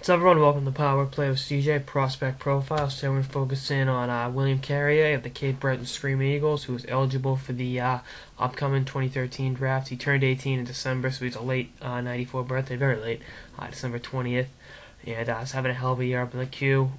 What's up, everyone? Welcome to Power Play with CJ Prospect Profile. So we're going to focus in on William Carrier of the Cape Breton Screaming Eagles, who is eligible for the upcoming 2013 draft. He turned 18 in December, so he's a late 94 birthday, very late, December 20th. And he's having a hell of a year up in the queue.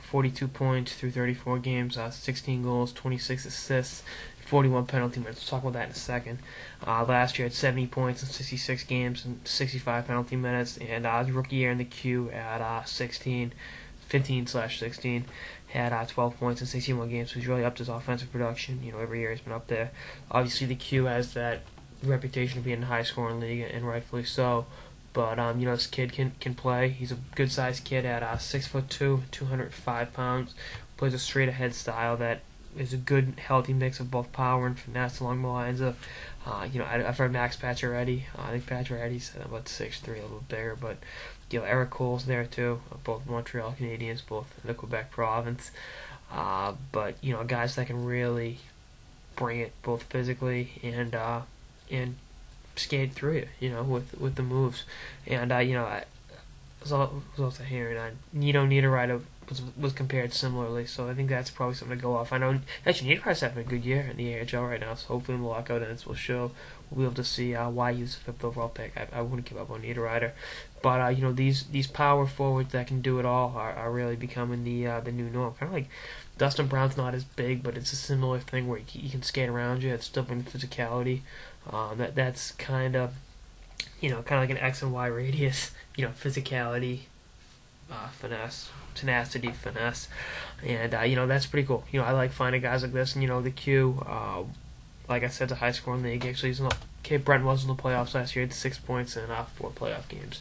42 points through 34 games, 16 goals, 26 assists, 41 penalty minutes. We'll talk about that in a second. Last year had 70 points in 66 games and 65 penalty minutes. And his rookie year in the queue at 15/16, had 12 points in 61 games. So he's really upped his offensive production. Every year he's been up there. Obviously, the queue has that reputation of being a high-scoring league, and rightfully so. But this kid can play. He's a good-sized kid at 6'2", 205 pounds. Plays a straight-ahead style that is a good, healthy mix of both power and finesse along the lines of, I've heard Max Pacioretty. I think Pacioretty's about 6'3", a little bigger, but Eric Cole's there too. Both Montreal Canadiens, both in the Quebec province. But guys that can really bring it both physically and skate through with the moves. And I was also hearing Niederreiter was compared similarly, so I think that's probably something to go off. I know actually Niederreiter's having a good year in the AHL right now, so hopefully in the lockout ends we'll be able to see why he was the fifth overall pick. I wouldn't give up on Niederreiter, but these power forwards that can do it all are really becoming the new norm. Kind of like Dustin Brown's not as big, but it's a similar thing where he can skate around you. It's still in physicality. That's kind of like an X and Y radius. Physicality, finesse, tenacity, finesse, and that's pretty cool. I like finding guys like this, and the Q. Like I said, it's a high-scoring league. Actually, Cape Breton was in the playoffs last year. He had 6 points in 4 playoff games,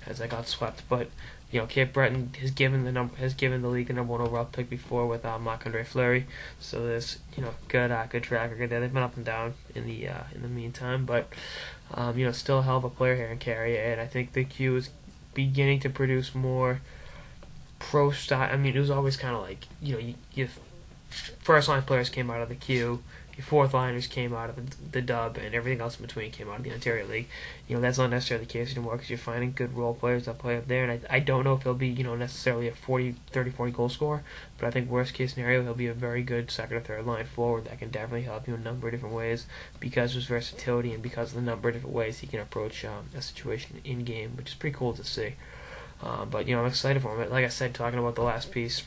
as I got swept. But Cape Breton has given the league the number 1 overall pick before with Marc-Andre Fleury. So there's good track record there. They've been up and down in the meantime, but still a hell of a player here in Carrier, and I think the Q is beginning to produce more pro style. I mean, it was always kind of like your first line players came out of the Q. Your fourth liners came out of the dub, and everything else in between came out of the Ontario League. That's not necessarily the case anymore because you're finding good role players that play up there. And I don't know if he'll be necessarily a 30, 40 goal scorer, but I think worst case scenario he'll be a very good second or third line forward that can definitely help you in a number of different ways because of his versatility and because of the number of different ways he can approach a situation in game, which is pretty cool to see. But I'm excited for him. Like I said, talking about the last piece.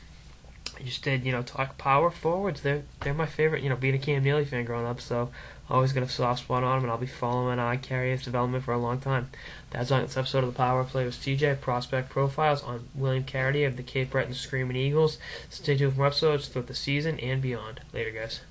I just did, talk power forwards. They're my favorite. Being a Cam Neely fan growing up, so I always got a soft spot on them, and I'll be following Carrier's development for a long time. That's on this episode of the Power Play with CJ Prospect Profiles on William Carrier of the Cape Breton Screaming Eagles. Stay tuned for episodes throughout the season and beyond. Later, guys.